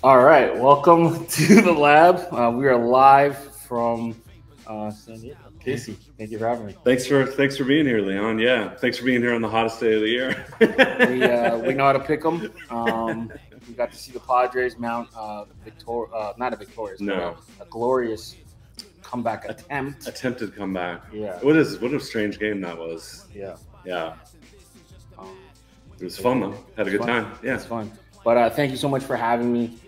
All right, welcome to the lab. We are live from San Diego. Casey, thank you for having me. Thanks for being here, Leon. Yeah, thanks for being here on the hottest day of the year. We know how to pick them. We got to see the Padres mount not a victorious, no, but a glorious comeback attempt. Attempted comeback. Yeah. What a strange game that was. Yeah. Yeah. It was fun though. Had a good time. Yeah, it's fun. But thank you so much for having me.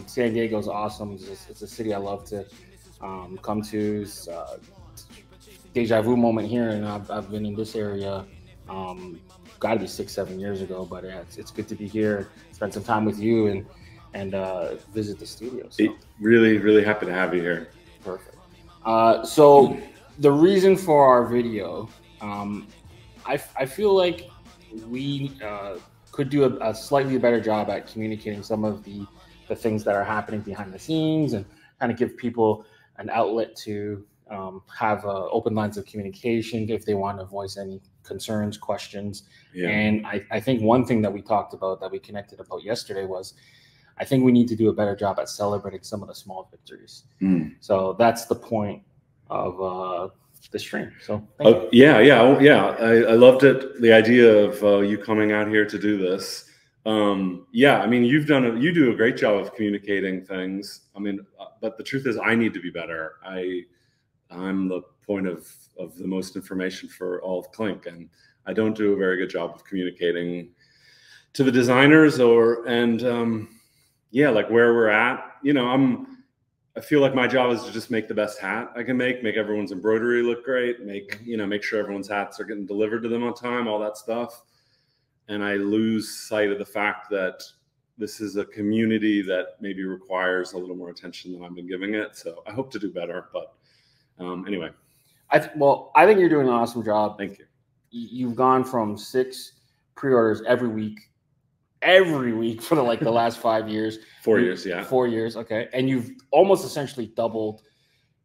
San Diego is awesome. It's a city I love to come to. It's deja vu moment here, and I've been in this area. Got to be 6-7 years ago, but yeah, it's good to be here. Spend some time with you and visit the studio. So. Really happy to have you here. Perfect. So the reason for our video, I feel like we could do a slightly better job at communicating some of the things that are happening behind the scenes and kind of give people an outlet to have open lines of communication if they want to voice any concerns, questions. Yeah. And I think one thing that we talked about, that we connected about yesterday, was I think we need to do a better job at celebrating some of the small victories. So that's the point of the stream. So thank you. I loved it. The idea of you coming out here to do this. Yeah, I mean, you do a great job of communicating things. I mean, but the truth is I need to be better. I'm the point of the most information for all of Clink, and I don't do a very good job of communicating to the designers like where we're at. You know, I feel like my job is to just make the best hat I can make everyone's embroidery look great, make sure everyone's hats are getting delivered to them on time, all that stuff. And I lose sight of the fact that this is a community that maybe requires a little more attention than I've been giving it. So I hope to do better. But anyway. I think you're doing an awesome job. Thank you. You've gone from 6 pre-orders every week for the last 5 years. 4 years, yeah. 4 years, okay. And you've almost essentially doubled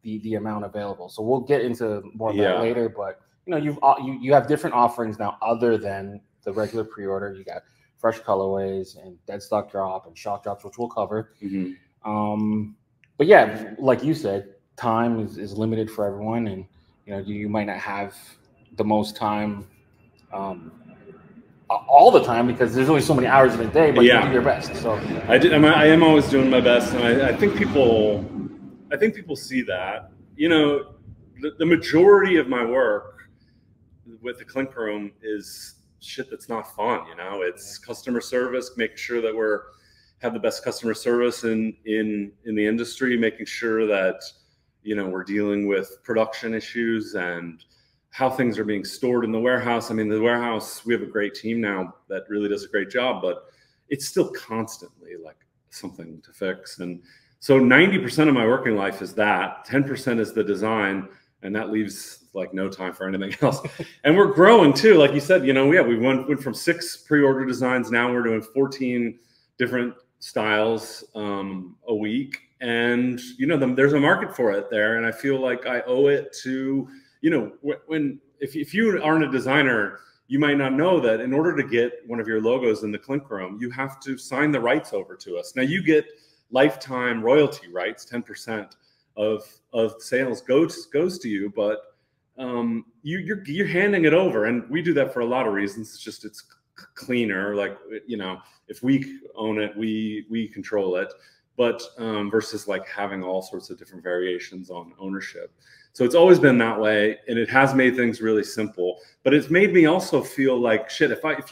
the amount available. So we'll get into more of that later. But you have different offerings now other than the regular pre-order. You got fresh colorways and dead stock drop and shock drops, which we'll cover. But yeah, like you said, time is limited for everyone, and you might not have the most time all the time because there's only so many hours in a day, but you do your best. So I am always doing my best, and I think people see that. The majority of my work with the Clink Room is shit that's not fun. It's customer service, making sure that have the best customer service in the industry, making sure that we're dealing with production issues and how things are being stored in the warehouse. I mean, the warehouse, we have a great team now that really does a great job, but it's still constantly like something to fix. And so 90% of my working life is that, 10% is the design, and that leaves like no time for anything else. And we're growing too. Like you said, we went from 6 pre-order designs. Now we're doing 14 different styles a week. And, there's a market for it there. And I feel like I owe it to, if you aren't a designer, you might not know that in order to get one of your logos in the Clink Room, you have to sign the rights over to us. Now you get lifetime royalty rights, 10% of sales goes to you, but you're handing it over. And we do that for a lot of reasons. It's cleaner. Like, if we own it, we control it. But versus like having all sorts of different variations on ownership. So it's always been that way, and it has made things really simple. But it's made me also feel like shit. Some of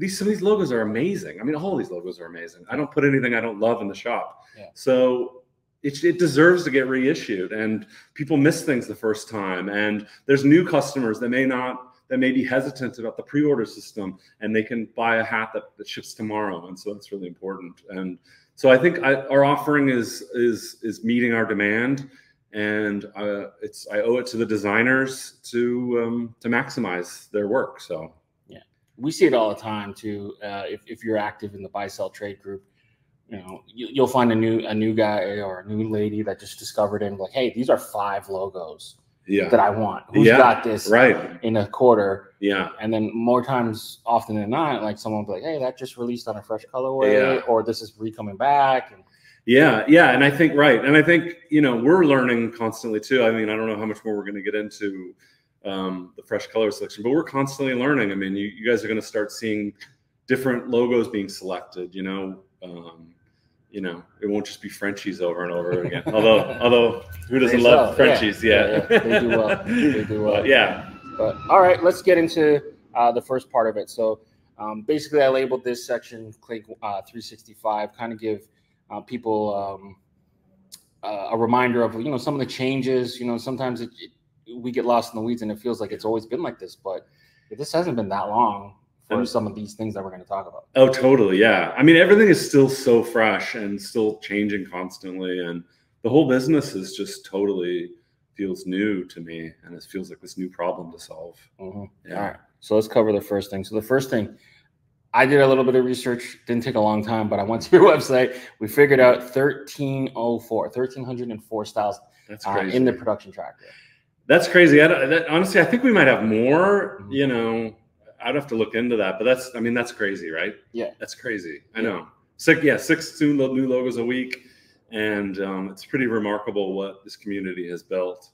these logos are amazing. I mean, all these logos are amazing. I don't put anything I don't love in the shop. Yeah. So it deserves to get reissued, and people miss things the first time. And there's new customers that may be hesitant about the pre-order system, and they can buy a hat that ships tomorrow. And so that's really important. And so I think our offering is meeting our demand, and I owe it to the designers to maximize their work. So yeah, we see it all the time too. If you're active in the buy sell trade group, you'll find a new guy or a new lady that just discovered it and like, hey, these are 5 logos that I want. Who's got this in a quarter? Yeah. And then more times often than not, like someone will be like, hey, that just released on a fresh colorway, or this is re-coming back. And yeah. And I think, right. And I think, you know, we're learning constantly too. I mean, I don't know how much more we're going to get into the fresh color selection, but we're constantly learning. I mean, you guys are going to start seeing different logos being selected, you know, it won't just be Frenchies over and over again. although who doesn't love Frenchies? Yeah. They do well. They do well. Yeah. But all right, let's get into the first part of it. So basically, I labeled this section Clink 365, kind of give people a reminder of, you know, some of the changes. You know, sometimes we get lost in the weeds and it feels like it's always been like this, but this hasn't been that long for some of these things that we're going to talk about. Oh, totally. Yeah. I mean, everything is still so fresh and still changing constantly. And the whole business is just totally feels new to me. And it feels like this new problem to solve. Yeah. All right. So let's cover the first thing. So the first thing, I did a little bit of research, didn't take a long time, but I went to your website. We figured out 1,304 styles in the production tracker. That's crazy. Honestly, I think we might have more, you know, I'd have to look into that, but that's crazy, right? Yeah. That's crazy. I know. So, 6 new logos a week. And it's pretty remarkable what this community has built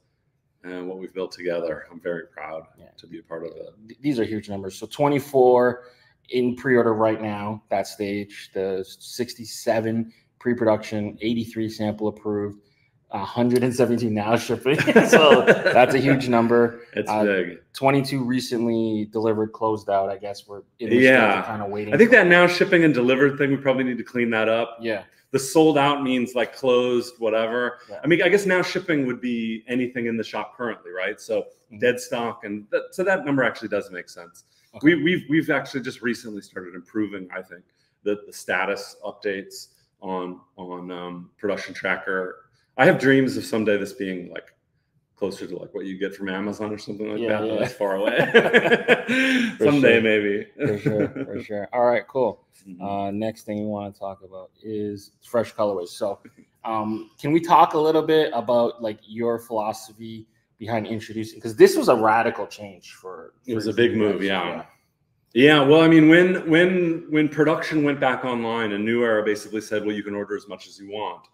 and what we've built together. I'm very proud to be a part of it. These are huge numbers. So 24 in pre-order right now, that stage, the 67 pre-production, 83 sample approved, 117 now shipping. So that's a huge number. It's big. 22 recently delivered, closed out. I guess we're in the stage of kind of waiting. I think that now shipping and delivered thing, we probably need to clean that up. Yeah. The sold out means like closed, whatever. Yeah. I mean, I guess now shipping would be anything in the shop currently, right? So dead stock, and so that number actually does make sense. Okay. We've actually just recently started improving, I think, the status updates on production tracker. I have dreams of someday this being like closer to like what you get from Amazon or something like that. But that's far away. Someday, maybe. For sure. All right, cool. Next thing we want to talk about is fresh colorways. So can we talk a little bit about like your philosophy behind introducing, because this was a radical change for it was a big move. Yeah. Well, I mean, when production went back online and New Era basically said, well, you can order as much as you want,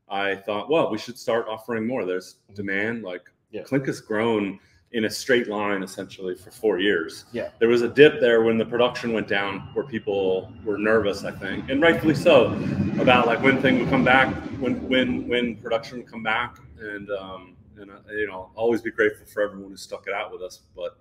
I thought, well, we should start offering more. There's demand. Like Clink has grown in a straight line essentially for 4 years. Yeah. There was a dip there when the production went down where people were nervous, I think, and rightfully so, about like when things would come back, when production would come back, and you know, always be grateful for everyone who stuck it out with us. But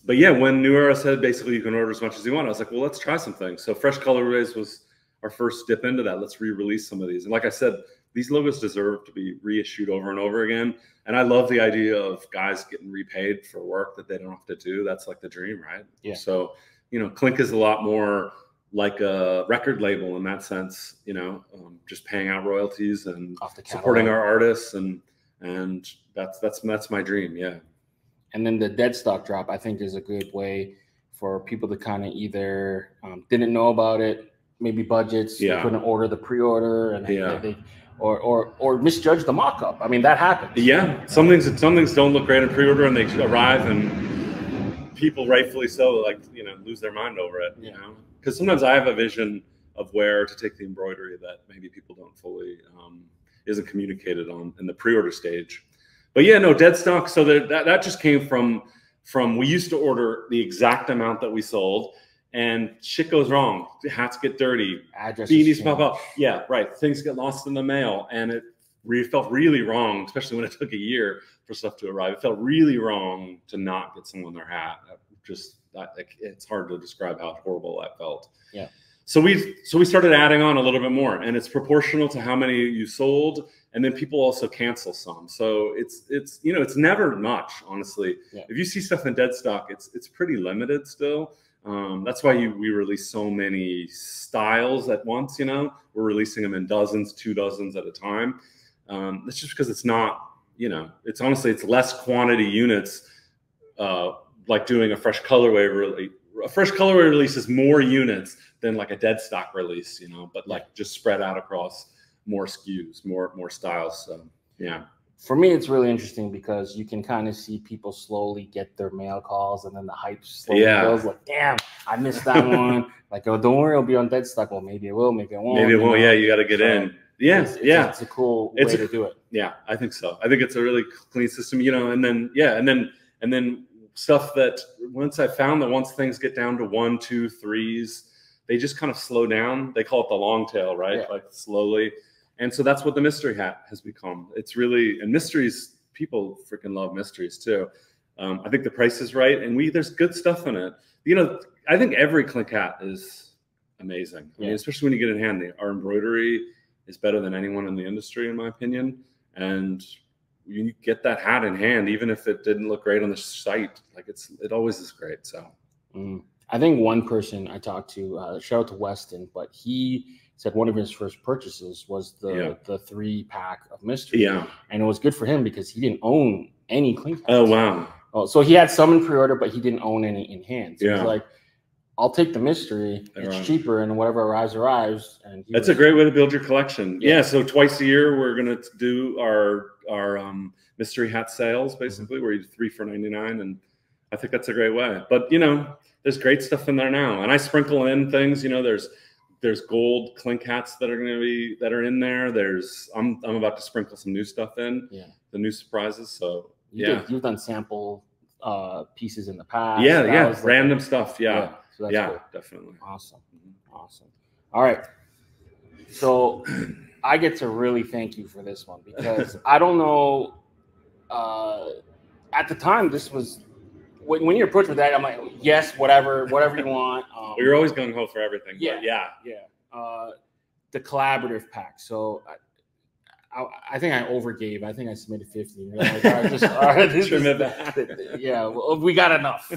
yeah, when New Era said basically you can order as much as you want, I was like, well, let's try something. So fresh colorways was our first dip into that. Let's re-release some of these. And like I said, these logos deserve to be reissued over and over again. And I love the idea of guys getting repaid for work that they don't have to do. That's like the dream, right? Yeah. So, you know, Clink is a lot more like a record label in that sense, you know, just paying out royalties and supporting our artists. And that's my dream. Yeah. And then the dead stock drop, I think, is a good way for people to kind of either didn't know about it, maybe budgets, they couldn't order the pre-order, and or misjudge the mock-up. I mean, that happens. Yeah, some things don't look great in pre-order, and they arrive, and people, rightfully so, like, you know, lose their mind over it. You know, because sometimes I have a vision of where to take the embroidery that maybe people don't fully isn't communicated on in the pre-order stage. But yeah, no, dead stock. So that just came from we used to order the exact amount that we sold, and shit goes wrong. Hats get dirty. Beanies pop up. Yeah, right. Things get lost in the mail, and it felt really wrong, especially when it took a year for stuff to arrive. It felt really wrong to not get someone their hat. It's hard to describe how horrible that felt. Yeah. So we started adding on a little bit more, and it's proportional to how many you sold. And then people also cancel some. So it's you know, it's never much, honestly. Yeah. If you see stuff in dead stock, it's pretty limited still. That's why we release so many styles at once, you know. We're releasing them in dozens, 2 dozens at a time. That's just because it's not, you know, it's less quantity units, like doing a fresh colorway release. A fresh colorway release is more units than like a dead stock release, you know, but like just spread out across more SKUs, more styles. So yeah. for me, it's really interesting because you can kind of see people slowly get their mail calls, and then the hype slowly goes. Like, damn, I missed that one. Like, oh, don't worry, it'll be on dead stock. Well, maybe it will, maybe it won't. Maybe it won't. Yeah, you got to get in. Yeah, it's a cool way to do it. Yeah, I think so. I think it's a really clean system, you know. And then and then stuff that once I found that once things get down to 1, 2, 3s, they just kind of slow down. They call it the long tail, right? Yeah. Like slowly. And so that's what the mystery hat has become. It's really, and mysteries, people freaking love mysteries too. I think the price is right, and there's good stuff in it. You know, I think every Clink hat is amazing. I mean, especially when you get in hand. Our embroidery is better than anyone in the industry, in my opinion. And you get that hat in hand, even if it didn't look great on the site, like it always is great. So I think one person I talked to, shout out to Weston, but he said one of his first purchases was the 3-pack of mystery. Yeah. And it was good for him because he didn't own any Clink hats. Oh, wow. Oh, so he had some in pre-order, but he didn't own any in hand. So he's like, I'll take the mystery. It's cheaper, and whatever arrives. And that's a great way to build your collection. Yeah. So twice a year, we're going to do our mystery hat sales, basically, where you do 3 for $99. And I think that's a great way. But, you know, there's great stuff in there now. And I sprinkle in things, you know, there's gold Clink hats that are in there. I'm about to sprinkle some new stuff in. Yeah. The new surprises. So you've done sample pieces in the past. Yeah. Random stuff. Yeah. So that's cool. Definitely. Awesome. All right. So I get to really thank you for this one because I don't know. At the time, this was when you approached with that, I'm like, yes, whatever you want. You're always gung ho for everything. Yeah. The collaborative pack. So I think I overgave. I think I submitted 50. You're like, well, we got enough.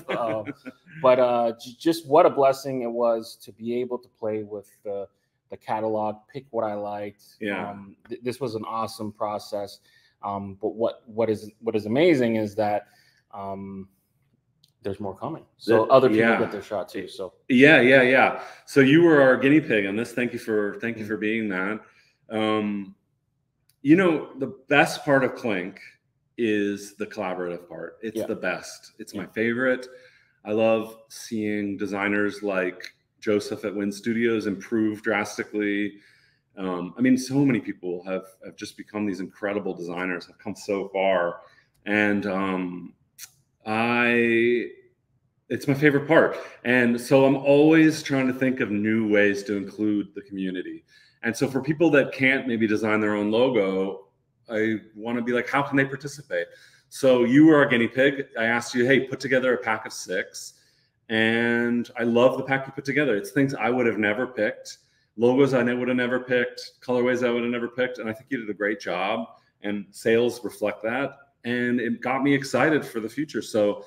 But just what a blessing it was to be able to play with the catalog, pick what I liked. Yeah. This was an awesome process. But what is amazing is that there's more coming. So other people get their shot too. So yeah. So you were our guinea pig on this. Thank you for being that. You know, the best part of Clink is the collaborative part. It's the best. It's my favorite. I love seeing designers like Joseph at Win Studios improve drastically. I mean, so many people have just become these incredible designers, have come so far. And it's my favorite part. And so I'm always trying to think of new ways to include the community. And so for people that can't maybe design their own logo, I want to be like, how can they participate? So you were our guinea pig. I asked you, hey, put together a pack of 6. And I love the pack you put together. It's things I would have never picked, logos I would have never picked, colorways I would have never picked. And I think you did a great job, and sales reflect that. And it got me excited for the future. So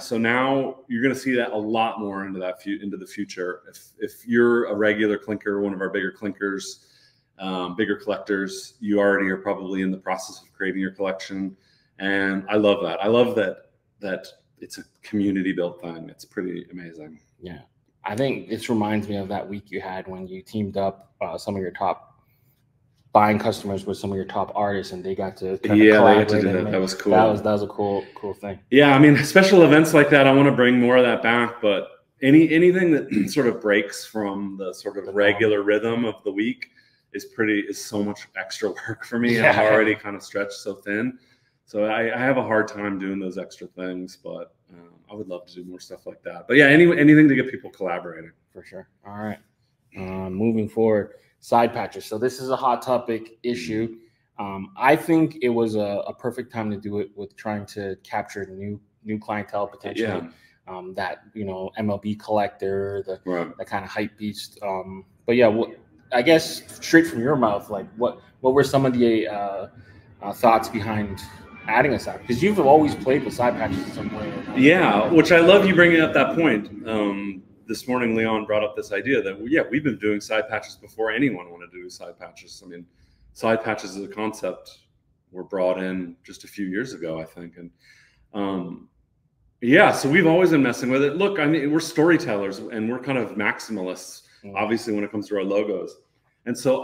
so now you're going to see that a lot more into the future. If you're a regular Clinker, one of our bigger Clinkers, bigger collectors, you already are probably in the process of creating your collection. And I love that. I love that it's a community built thing. It's pretty amazing. Yeah. I think this reminds me of that week you had when you teamed up some of your top buying customers with some of your top artists, and they got to kind of collaborate. They got to do that. That was cool. That was a cool thing. Yeah, I mean, special events like that, I want to bring more of that back. But anything that sort of breaks from the sort of regular rhythm of the week is so much extra work for me. I'm already kind of stretched so thin, so I have a hard time doing those extra things. But I would love to do more stuff like that. But yeah, anything to get people collaborating. For sure. All right, moving forward. Side patches. So this is a hot topic issue. I think it was a perfect time to do it with trying to capture new clientele potentially. That MLB collector, the kind of hype beast. But yeah, I guess straight from your mouth, like what were some of the thoughts behind adding a side? Because you've always played with side patches in some way. Yeah, which I love you bringing up that point. This morning, Leon brought up this idea that, we've been doing side patches before anyone wanted to do side patches. I mean, side patches as a concept were brought in just a few years ago, I think. And so we've always been messing with it. Look, I mean, we're storytellers and we're kind of maximalists, obviously, when it comes to our logos. And so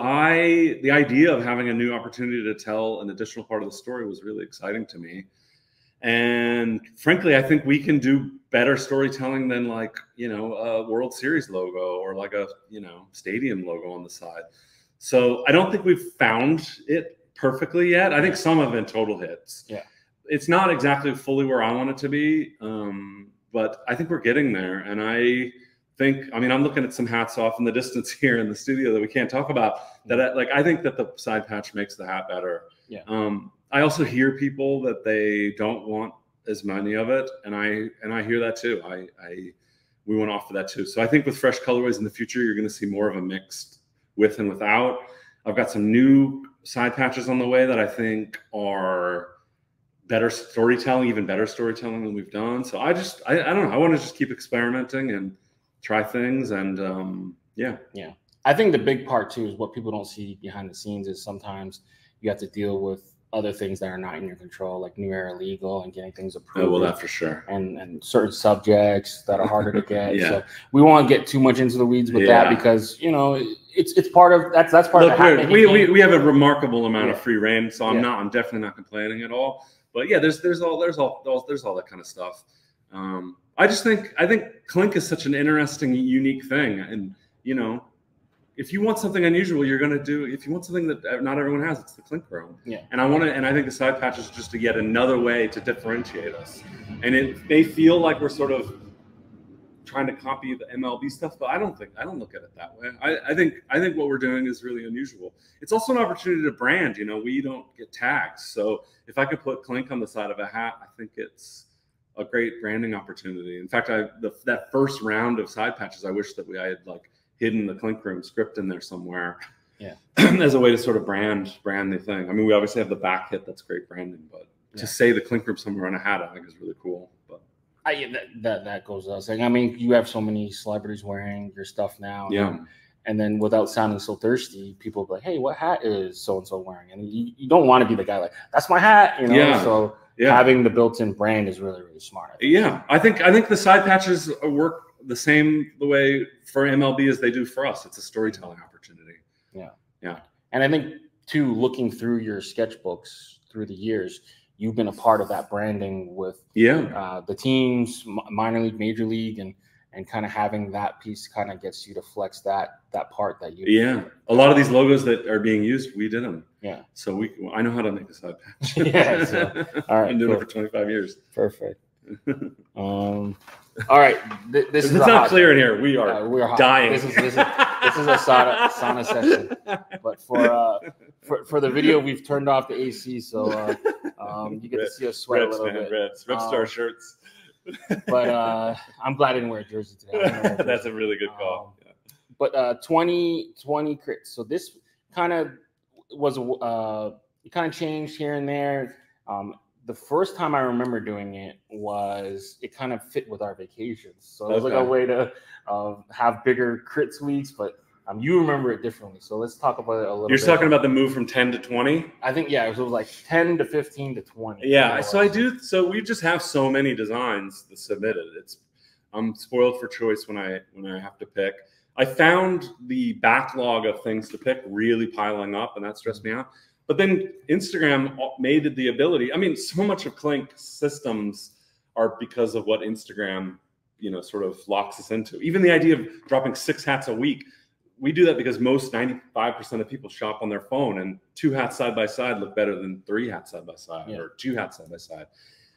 the idea of having a new opportunity to tell an additional part of the story was really exciting to me. And frankly, I think we can do better storytelling than like, a World Series logo or like a, stadium logo on the side. So I don't think we've found it perfectly yet. I think some have been total hits. Yeah. It's not exactly fully where I want it to be. But I think we're getting there. And I'm looking at some hats off in the distance here in the studio that we can't talk about. I think that the side patch makes the hat better. Yeah. I also hear people that they don't want as many of it, and I hear that too. We went off for that too. So I think with fresh colorways in the future, you're going to see more of a mixed with and without. I've got some new side patches on the way that I think are better storytelling, even better storytelling than we've done. So I don't know. I want to just keep experimenting and try things, and yeah. I think the big part too is what people don't see behind the scenes is sometimes you have to deal with other things that are not in your control, like new era legal and getting things approved. Oh, well, that for sure. And certain subjects that are harder to get. Yeah. So we won't get too much into the weeds with that because it's part of that's part of the hat making. We have a remarkable amount of free reign, so I'm definitely not complaining at all. But yeah, there's all that kind of stuff. I think Clink is such an interesting, unique thing, and if you want something unusual, you're going to do. If you want something that not everyone has, it's the Clink Room. Yeah. And I think the side patch is just yet another way to differentiate us. And it may feel like we're sort of trying to copy the MLB stuff, but I don't look at it that way. I think what we're doing is really unusual. It's also an opportunity to brand. We don't get tags, so if I could put Clink on the side of a hat, I think it's a great branding opportunity. In fact, that first round of side patches, I wish that I had hidden the Clink Room script in there somewhere, as a way to sort of brand the thing. I mean, we obviously have the back hit, that's great branding, but to say the Clink Room somewhere on a hat, I think is really cool. But that goes without saying. I mean, you have so many celebrities wearing your stuff now. Yeah. And then without sounding so thirsty, people be like, hey, what hat is so-and-so wearing? And you don't want to be the guy like, that's my hat, So having the built-in brand is really, really smart. I think the side patches work the way for MLB as they do for us. It's a storytelling opportunity. Yeah. And I think too, looking through your sketchbooks through the years, you've been a part of that branding with the teams, minor league, major league, and kind of having that piece kind of gets you to flex that part that you. A lot of these logos that are being used, we did them. Yeah. So I know how to make a side patch. So, all right. I've been doing it for 25 years. Perfect. All right, this is not clear in here. We're hot. Dying. This is a sauna session. But for the video, we've turned off the AC, so you get to see us sweat a little bit. Red Star shirts. But I'm glad I didn't wear a jersey today. That's a really good call. But 20 crits. So this kind of was it kind of changed here and there. The first time I remember doing it was it kind of fit with our vacations. So it was like a way to have bigger crits weeks, but you remember it differently. So let's talk about it a little bit. You're talking about the move from 10 to 20? I think, it was like 10 to 15 to 20. Yeah, so we just have so many designs submitted. I'm spoiled for choice when I have to pick. I found the backlog of things to pick really piling up, and that stressed me out. But then Instagram made the ability. I mean, so much of Clink systems are because of what Instagram, sort of locks us into. Even the idea of dropping 6 hats a week, we do that because most 95% of people shop on their phone, and 2 hats side by side look better than 3 hats side by side or 2 hats side by side.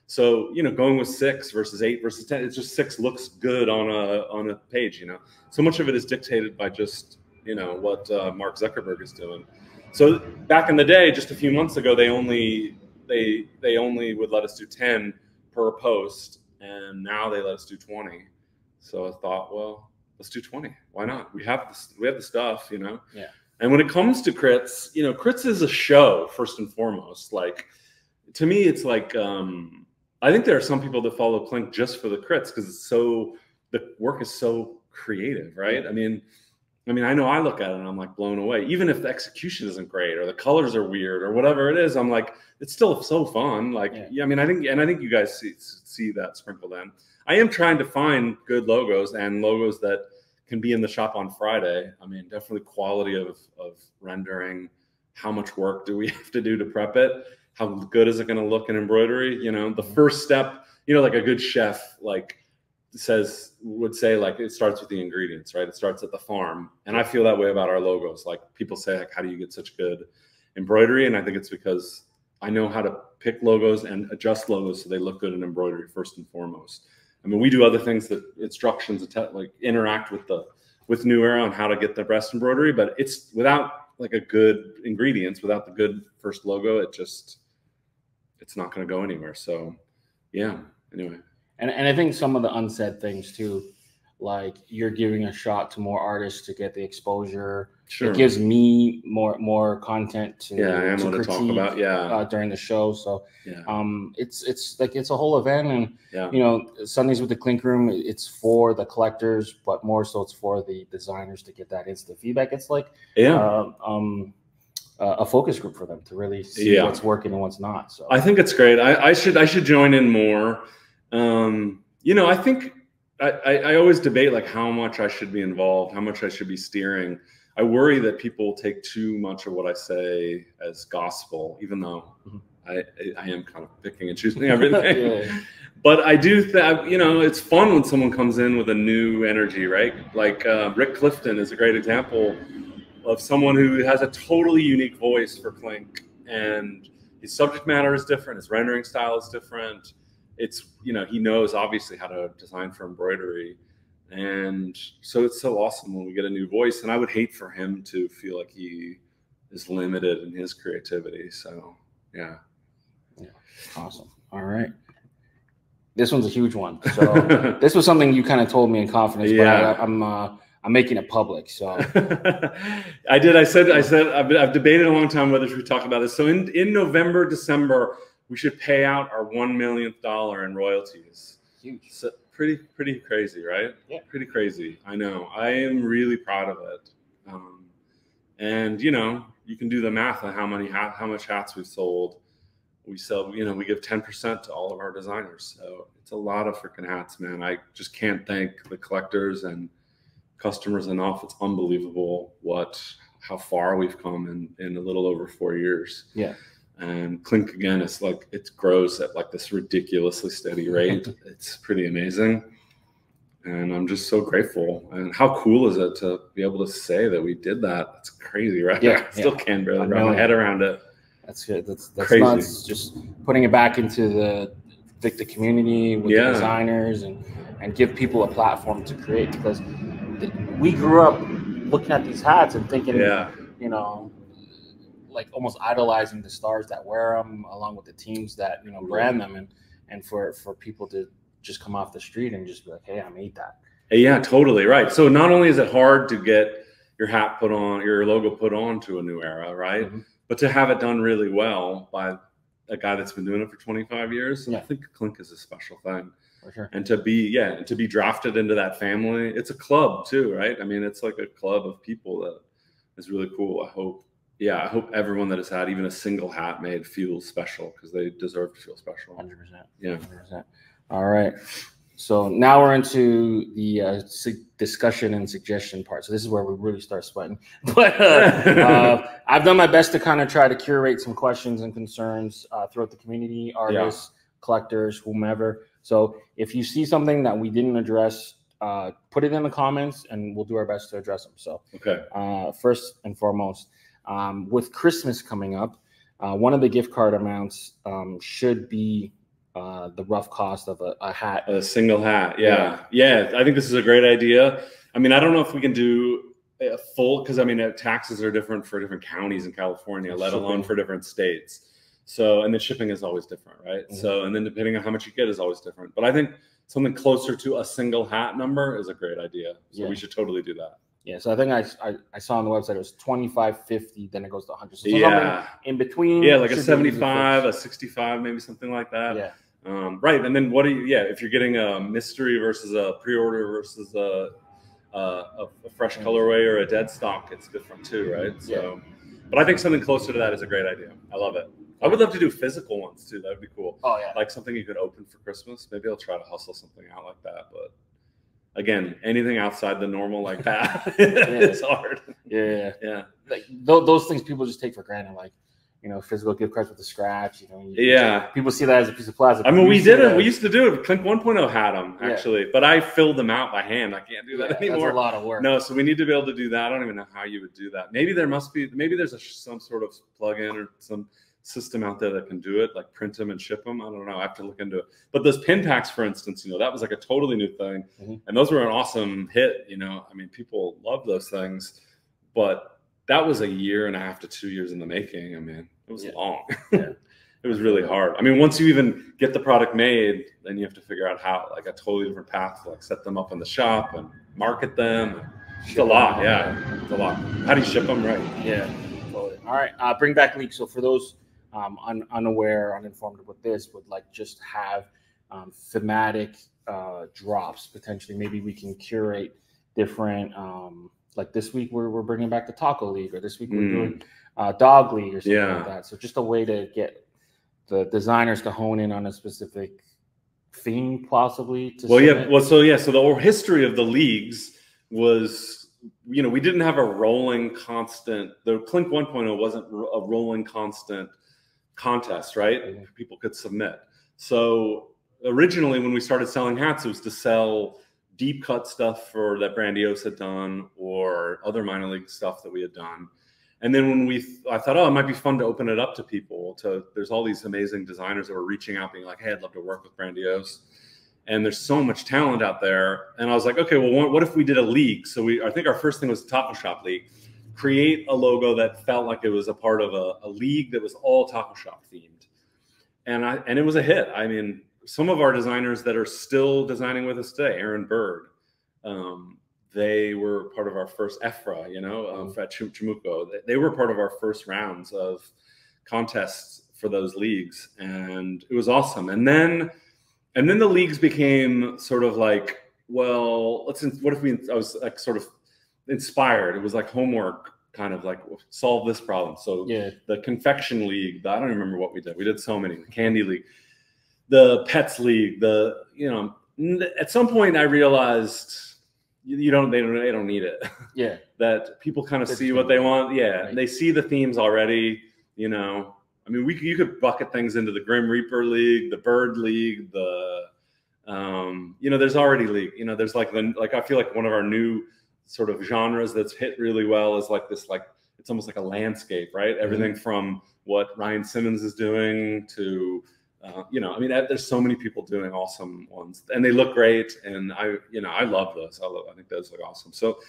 So going with 6 versus 8 versus 10, it's just 6 looks good on a page. So much of it is dictated by just what Mark Zuckerberg is doing. So back in the day, just a few months ago, they only would let us do 10 per post, and now they let us do 20. So I thought, well, let's do 20. Why not? We have the stuff, Yeah. And when it comes to crits, crits is a show first and foremost. Like, to me, it's like I think there are some people that follow Clink just for the crits because the work is so creative, right? Yeah. I mean, I know I look at it and I'm like blown away. Even if the execution isn't great or the colors are weird or whatever it is, I'm like, it's still so fun. Like, I think you guys see that sprinkled in. I am trying to find good logos and logos that can be in the shop on Friday. I mean, definitely quality of rendering. How much work do we have to do to prep it? How good is it going to look in embroidery? You know, the first step, you know, like a good chef, like would say like it starts with the ingredients, right? It starts at the farm. And I feel that way about our logos. Like people say, like, how do you get such good embroidery? And I think it's because I know how to pick logos and adjust logos so they look good in embroidery first and foremost. I mean, we do other things that instructions like interact with New Era on how to get the best embroidery, but it's without like a good ingredients, without the good first logo, it's not going to go anywhere. So yeah, anyway. And I think some of the unsaid things too, like you're giving a shot to more artists to get the exposure. Sure. It gives me more content to talk about during the show. So it's like it's a whole event, and you know, Sundays with the Clink Room, it's for the collectors, but more so it's for the designers to get that instant feedback. It's like a focus group for them to really see what's working and what's not. So I think it's great. I should join in more. You know, I think I always debate like how much I should be involved, how much I should be steering. I worry that people take too much of what I say as gospel, even though I am kind of picking and choosing everything. But I do think, you know, it's fun when someone comes in with a new energy, right? Like Rick Clifton is a great example of someone who has a totally unique voice for Clink, and his subject matter is different, his rendering style is different. It's, you know, he knows obviously how to design for embroidery. And so it's so awesome when we get a new voice. And I would hate for him to feel like he is limited in his creativity. So, yeah. Awesome. All right. This one's a huge one. So this was something you kind of told me in confidence, but I'm making it public. So I said I've debated a long time whether we should talk about this. So in November, December, we should pay out our $1 millionth in royalties. Huge. So pretty crazy, right? Yeah. Pretty crazy. I know. I am really proud of it. And you know, you can do the math on how much hats we've sold. We sell, you know, we give 10% to all of our designers. So it's a lot of freaking hats, man. I just can't thank the collectors and customers enough. It's unbelievable how far we've come in a little over 4 years. Yeah. And Clink, again, it's like it grows at like this ridiculously steady rate. It's pretty amazing. And I'm just so grateful. And how cool is it to be able to say that we did that? It's crazy, right? Yeah. I still can't barely wrap my head around it. That's good. That's crazy. Nuts. Just putting it back into the community with the designers and give people a platform to create, because we grew up looking at these hats and thinking, you know, like almost idolizing the stars that wear them, along with the teams that, you know, brand them, and for people to just come off the street and just be like, hey, I made that. Yeah, totally right. So not only is it hard to get your hat put on, your logo put on to a New Era, right? But to have it done really well by a guy that's been doing it for 25 years, I think Clink is a special thing. For sure. And to be drafted into that family, it's a club too, right? I mean, it's like a club of people that is really cool. I hope everyone that has had even a single hat made feels special, because they deserve to feel special. 100%. Yeah. 100%. All right. So now we're into the discussion and suggestion part. So this is where we really start sweating. But I've done my best to kind of try to curate some questions and concerns throughout the community, artists, collectors, whomever. So if you see something that we didn't address, put it in the comments and we'll do our best to address them. So first and foremost, with Christmas coming up, one of the gift card amounts should be the rough cost of a hat. A single hat. Yeah. I think this is a great idea. I mean, I don't know if we can do a full, because I mean, taxes are different for different counties in California, let alone for different states. So, and the shipping is always different, right? So, and then depending on how much you get is always different. But I think something closer to a single hat number is a great idea. So we should totally do that. Yeah, so I think I saw on the website it was $25.50, then it goes to $100. So in between. Yeah, like a 75, a 65, maybe something like that. Yeah. Right, and then what do you? Yeah, if you're getting a mystery versus a pre-order versus a fresh colorway or a dead stock, it's different too, right? So, but I think something closer to that is a great idea. I love it. I would love to do physical ones too. That would be cool. Oh yeah, like something you could open for Christmas. Maybe I'll try to hustle something out like that. But again, anything outside the normal like that is hard. Yeah. Yeah. Like those things people just take for granted, like, you know, physical gift cards with a scratch. You know, Yeah. People see that as a piece of plastic. I mean, we did it. We used to do it. Clink 1.0 had them actually, but I filled them out by hand. I can't do that anymore. That's a lot of work. No, so we need to be able to do that. I don't even know how you would do that. Maybe there must be. Maybe there's some sort of plug-in or some system out there that can do it, like print them and ship them. I don't know. I have to look into it. But those pin packs, for instance, you know, that was like a totally new thing, and those were an awesome hit. You know, I mean, people love those things, but that was 1.5 to 2 years in the making. I mean, it was long. It was really hard. I mean, once you even get the product made, then you have to figure out how, like, a totally different path to like set them up in the shop and market them. It's a lot. Yeah, it's a lot. How do you ship them right? Yeah. Totally. All right. Bring back leaks. So for those unaware, uninformed with this, would like just have thematic drops potentially. Maybe we can curate different. Like this week we're bringing back the Taco League, or this week we're doing Dog League or something like that. So just a way to get the designers to hone in on a specific theme, possibly. So the whole history of the leagues was, you know, we didn't have a rolling constant. The Clink 1.0 wasn't a rolling constant contest, right? People could submit. So originally, when we started selling hats, it was to sell deep cut stuff for that Brandiose had done, or other minor league stuff that we had done. And then when I thought, oh, it might be fun to open it up to people. There's all these amazing designers that were reaching out, being like, hey, I'd love to work with Brandiose. And there's so much talent out there. And I was like, okay, well, what if we did a league? So I think our first thing was the Taco Shop League. Create a logo that felt like it was a part of a league that was all Taco Shop themed. And it was a hit. I mean, some of our designers that are still designing with us today, Aaron Bird, they were part of our first EFRA, you know, at Chimuco. They were part of our first rounds of contests for those leagues, and it was awesome. And then the leagues became sort of like, well, I was like sort of inspired. It was like homework, kind of like solve this problem. So the Confection League, I don't remember what we did. We did so many. The Candy League, the Pets League, at some point I realized they don't need it. Yeah. That people kind of see what they want. Yeah. Right. They see the themes already, you know. I mean, you could bucket things into the Grim Reaper League, the Bird League, you know, there's already league, you know, there's like I feel like one of our new sort of genres that's hit really well is like this, like, it's almost like a landscape, right? Everything from what Ryan Simmons is doing to, you know, I mean, there's so many people doing awesome ones, and they look great. And I love those. I think those look awesome. So,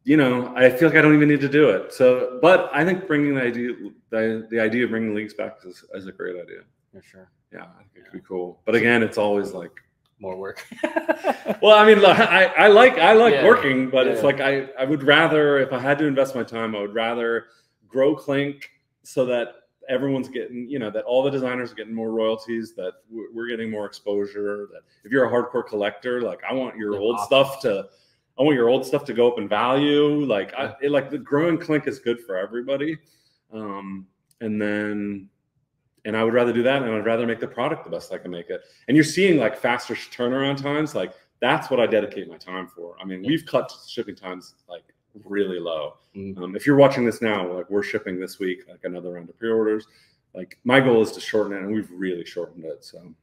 you know, I feel like I don't even need to do it. So, but I think bringing the idea of bringing leagues back is a great idea. For sure. Yeah, I think it could be cool. But again, it's always like more work. Well, I mean, I like working, but it's like I would rather, if I had to invest my time, I would rather grow Clink so that everyone's getting, you know, that all the designers are getting more royalties, that we're getting more exposure, that if you're a hardcore collector, like, I want your old stuff to go up in value. Like, the growing Clink is good for everybody. And I would rather do that, and I'd rather make the product the best I can make it. And you're seeing like faster turnaround times. Like, that's what I dedicate my time for. I mean, we've cut shipping times like really low. If you're watching this now, like, we're shipping this week, like, another round of pre-orders. Like, my goal is to shorten it, and we've really shortened it. So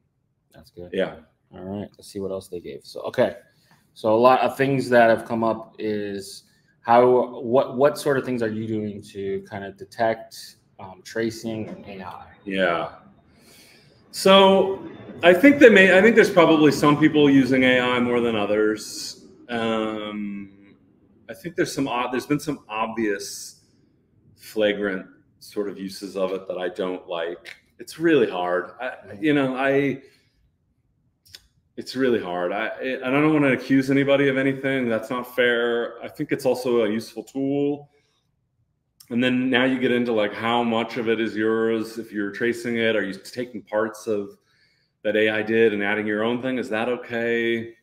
that's good. Yeah. All right. Let's see what else they gave. So, okay. So a lot of things that have come up is what sort of things are you doing to kind of detect tracing and AI? Yeah. So I think there's probably some people using AI more than others. I think there's been some obvious flagrant sort of uses of it that I don't like. It's really hard. It's really hard. I don't want to accuse anybody of anything. That's not fair. I think it's also a useful tool. And then now you get into like how much of it is yours. If you're tracing it, are you taking parts of that AI did and adding your own thing? Is that okay?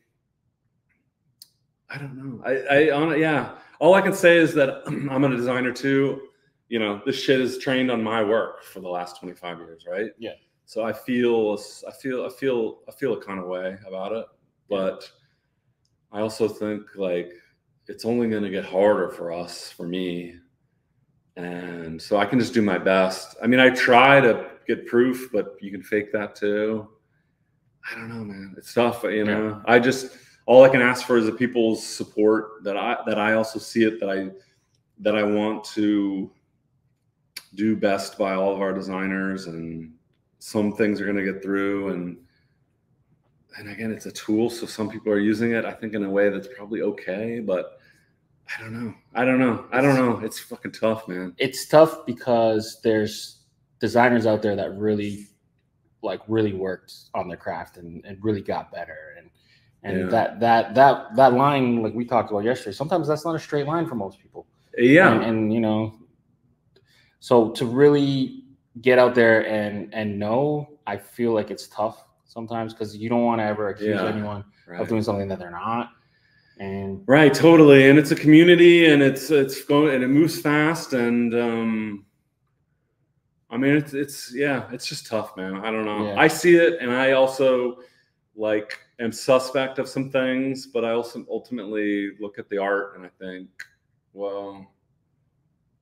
I don't know. Yeah. All I can say is that I'm a designer too. You know, this shit is trained on my work for the last 25 years, right? Yeah. So I feel a kind of way about it, but I also think like it's only going to get harder for me. And so I can just do my best. I mean, I try to get proof, but you can fake that too. I don't know, man. It's tough, you know. All I can ask for is the people's support, that I also see it, that I want to do best by all of our designers, and some things are going to get through, and again, it's a tool, so some people are using it, I think, in a way that's probably okay, but I don't know. It's fucking tough, man. It's tough because there's designers out there that really worked on their craft and really got better, and that line, like we talked about yesterday, sometimes that's not a straight line for most people. Yeah. And you know, so to really get out there and know, I feel like it's tough sometimes, because you don't want to ever accuse anyone of doing something that they're not. And right, totally. And it's a community, and it's going, and it moves fast, and I mean, it's just tough, man. I don't know. Yeah. I see it, and I also like am suspect of some things, but I also ultimately look at the art and I think, well,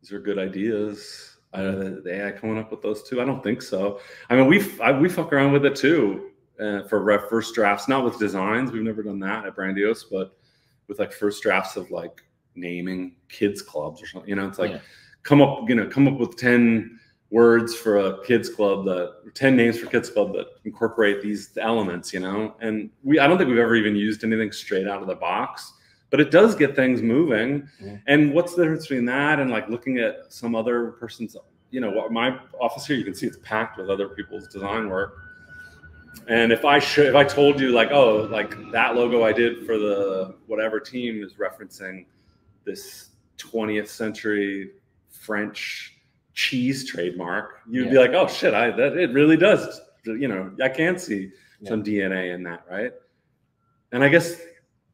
these are good ideas. The AI coming up with those too? I don't think so. I mean, we fuck around with it too for first drafts, not with designs. We've never done that at Brandiose, but with like first drafts of like naming kids clubs or something. You know, it's like come up with 10 words for a kids club, 10 names for kids club that incorporate these elements, you know. And I don't think we've ever even used anything straight out of the box, but it does get things moving. And what's the difference between that and like looking at some other person's, you know, my office here, you can see it's packed with other people's design work. And if I told you like, oh, like that logo I did for the whatever team is referencing this 20th century French cheese trademark, you'd be like, oh shit, it really does, you know, I can see some DNA in that, right? And I guess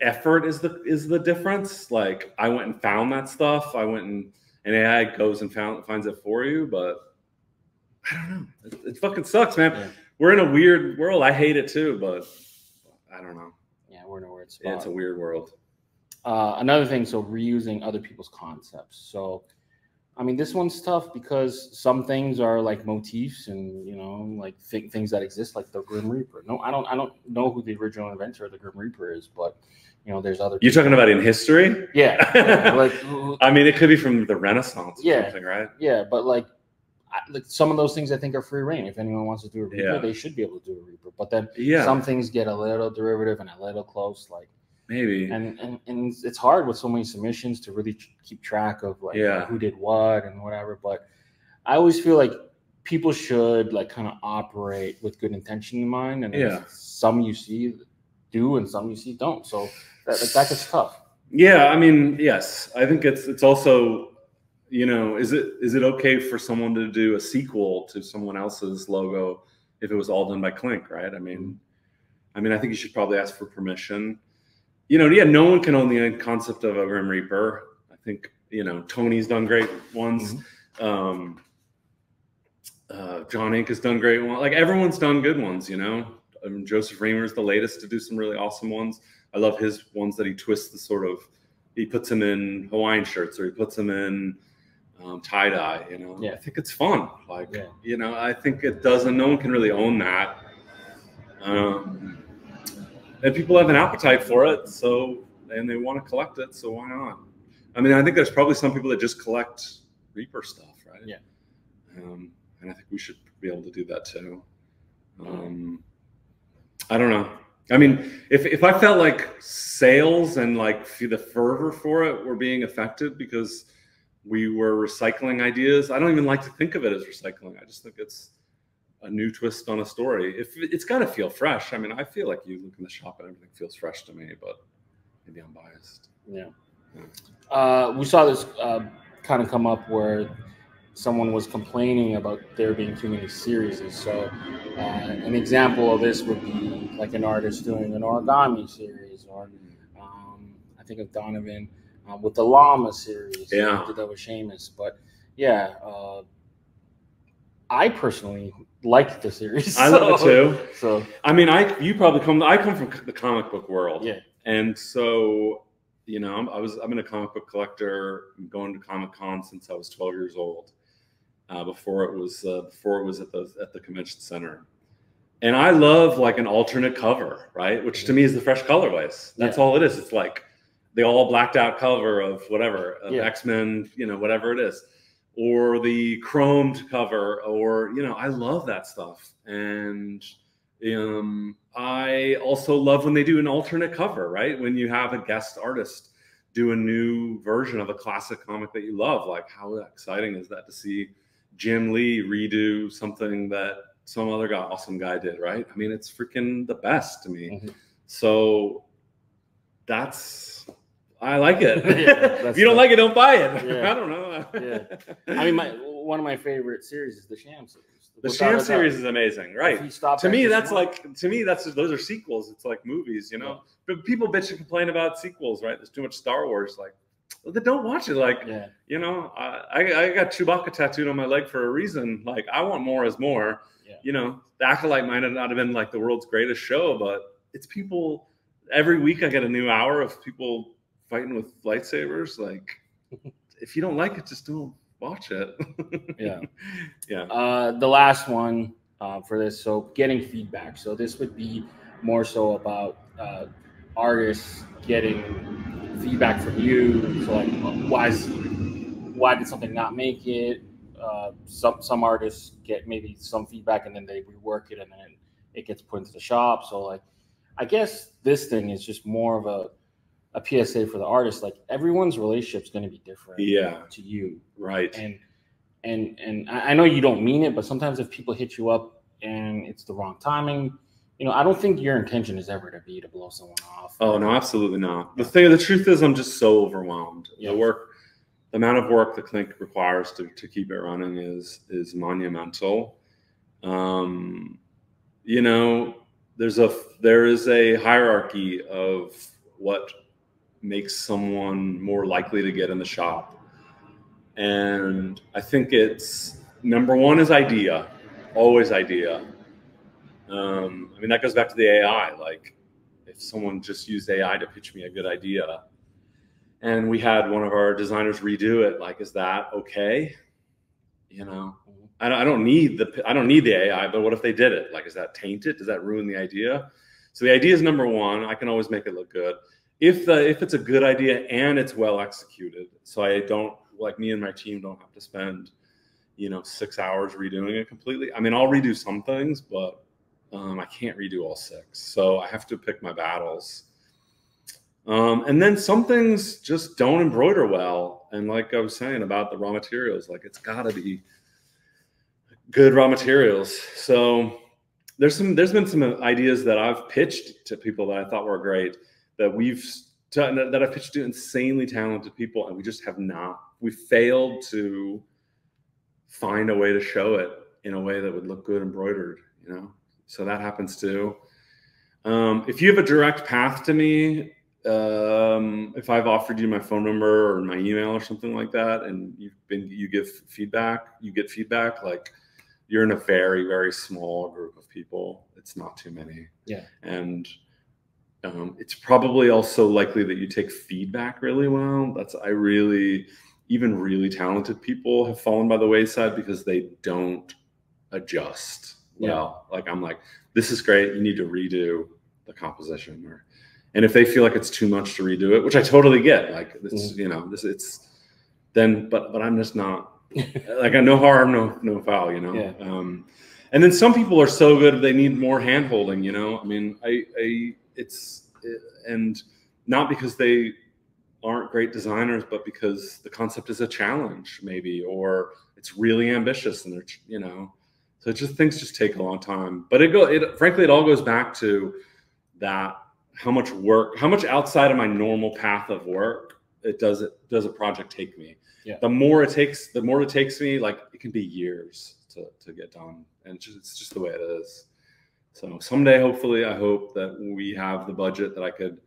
effort is the difference. Like I went and found that stuff. I went and AI goes and finds it for you, but I don't know. It fucking sucks, man. Yeah. We're in a weird world. I hate it too, but I don't know. Yeah, we're in a weird spot. It's a weird world. Another thing, so reusing other people's concepts. So I mean, this one's tough because some things are like motifs and, you know, like things that exist, like the Grim Reaper. No, I don't know who the original inventor of the Grim Reaper is, but, you know, there's other people. You're talking about in history? Yeah. Like, I mean, it could be from the Renaissance or something, right? Yeah, but like some of those things I think are free reign. If anyone wants to do a Reaper, they should be able to do a Reaper. But then some things get a little derivative and a little close, like. Maybe. And it's hard with so many submissions to really keep track of like who did what and whatever. But I always feel like people should like kind of operate with good intention in mind. And some you see do and some you see don't. So that gets tough. Yeah, I mean, yes. I think it's also, you know, is it okay for someone to do a sequel to someone else's logo if it was all done by Clink, right? I mean, I think you should probably ask for permission. You know, no one can own the concept of a Grim Reaper. I think, you know, Tony's done great ones. John Inc. has done great ones. Like, everyone's done good ones, you know. Joseph Reamer's the latest to do some really awesome ones. I love his ones that he twists the sort of, he puts them in Hawaiian shirts or he puts them in tie-dye, you know. I think it's fun. Like, you know, I think it doesn't, no one can really own that. And people have an appetite for it, and they want to collect it, so why not? I mean, I think there's probably some people that just collect Reaper stuff, right? Yeah. And I think we should be able to do that too. I don't know. I mean, if I felt like sales and like the fervor for it were being affected because we were recycling ideas, I don't even like to think of it as recycling. I just think it's a new twist on a story. If it's got to feel fresh. I mean, I feel like you look in the shop and everything feels fresh to me, but maybe I'm biased. We saw this kind of come up where someone was complaining about there being too many series. So an example of this would be like an artist doing an origami series, or I think of Donovan with the llama series. Yeah, did that with Seamus. But I personally liked the series. I love it too. So I mean, I come from the comic book world. Yeah. And so, you know, I've been a comic book collector, going to Comic-Con since I was 12 years old. Before it was at the convention center. And I love like an alternate cover, right? Which to me is the fresh colorways. That's all it is. It's like the all blacked out cover of whatever, of X-Men, you know, whatever it is, or the chromed cover, or, you know, I love that stuff. And I also love when they do an alternate cover, right? When you have a guest artist do a new version of a classic comic that you love. Like, how exciting is that to see Jim Lee redo something that some other awesome guy did, right? I mean, it's freaking the best to me. So I like it. If you don't like it, don't buy it. I don't know. I mean, one of my favorite series is the Sham series. The Sham series is amazing, right? To me, those are sequels. It's like movies, you know. But people bitch and complain about sequels, right? There's too much Star Wars. Like, well, then don't watch it. Like, you know, I got Chewbacca tattooed on my leg for a reason. Like, I want more is more. You know, The Acolyte might not have been like the world's greatest show, but it's people. Every week I get a new hour of people fighting with lightsabers. Like, if you don't like it, just don't watch it. The last one for this, so getting feedback. So this would be more so about artists getting feedback from you. So like, why did something not make it? Some artists get maybe some feedback and then they rework it and then it gets put into the shop. So like, I guess this thing is just more of a PSA for the artist. Like, everyone's relationship is going to be different to you. Right. And I know you don't mean it, but sometimes if people hit you up and it's the wrong timing, you know, I don't think your intention is ever to blow someone off. Oh, no, absolutely not. The truth is I'm just so overwhelmed. The amount of work the Clink requires to keep it running is monumental. You know, there is a hierarchy of what makes someone more likely to get in the shop. And I think it's number one is idea, always idea. I mean, that goes back to the AI. Like, if someone just used AI to pitch me a good idea, and we had one of our designers redo it, like, is that okay? You know, I don't need the AI, but what if they did it? Like, is that tainted? Does that ruin the idea? So the idea is number one. I can always make it look good if it's a good idea and it's well executed. So I don't, like, me and my team don't have to spend, you know, 6 hours redoing it completely. I mean, I'll redo some things, but I can't redo all 6. So I have to pick my battles. And then some things just don't embroider well. And like I was saying about the raw materials, like, it's got to be good raw materials. So there's been some ideas that I've pitched to people that I thought were great, that I've pitched to insanely talented people, and we just have not. We failed to find a way to show it in a way that would look good embroidered, you know? So that happens too. If you have a direct path to me, if I've offered you my phone number or my email or something like that, and you get feedback, like, you're in a very, very small group of people. It's not too many. And it's probably also likely that you take feedback really well. Even really talented people have fallen by the wayside because they don't adjust well. Like, I'm like, this is great, you need to redo the composition, and if they feel like it's too much to redo it, which I totally get, like, this, you know, but I'm just not, like, no harm, no foul, you know? And then some people are so good, they need more hand holding, you know? I mean, and not because they aren't great designers, but because the concept is a challenge, maybe, or it's really ambitious, and they're, you know, so things just take a long time. But frankly, it all goes back to that, how much outside of my normal path of work does a project take me. The more it takes me, like, it can be years to get done, and it's just the way it is. So someday, hopefully, I hope that we have the budget that I could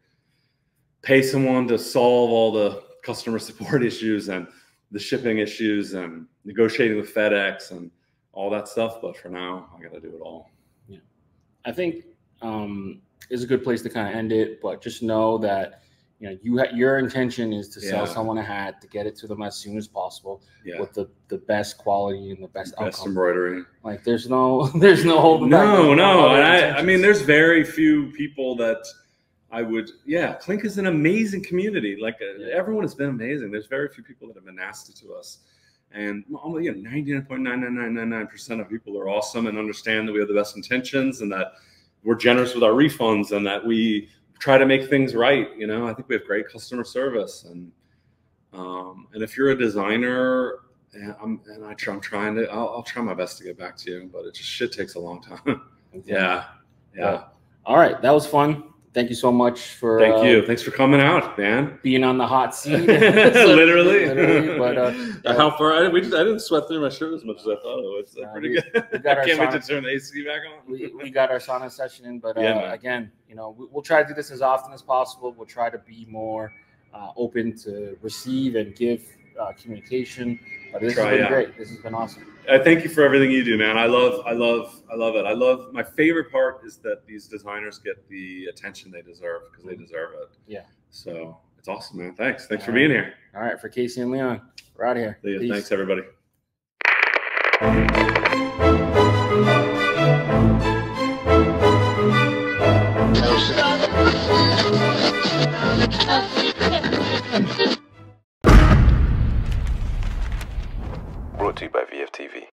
pay someone to solve all the customer support issues and the shipping issues and negotiating with FedEx and all that stuff. But for now, I got to do it all. I think is a good place to kind of end it. But just know that your intention is to sell someone a hat, to get it to them as soon as possible with the best quality and the best outcome. Embroidery. Like there's no holding back. No. I mean, there's very few people that I would. Yeah, Clink is an amazing community. Like everyone has been amazing. There's very few people that have been nasty to us. And 99.99999% of people are awesome and understand that we have the best intentions and that we're generous with our refunds and that we try to make things right. I think we have great customer service. And if you're a designer, I'll try my best to get back to you, but shit takes a long time. Yeah. All right. That was fun. Thank you so much for. Thank you. Thanks for coming out, man. Being on the hot seat. Literally. But how far? I didn't sweat through my shirt as much as I thought it was. Pretty good. I can't wait to turn the AC back on. We got our sauna session in, but again, we'll try to do this as often as possible. We'll try to be more open to receive and give communication. But this has been great. This has been awesome. Thank you for everything you do, man. I love it. My favorite part is that these designers get the attention they deserve because they deserve it. Yeah. So it's awesome, man. Thanks for being here. All right. For Casey and Leon, we're out of here. Peace. Thanks, everybody. Brought to you by VFTV.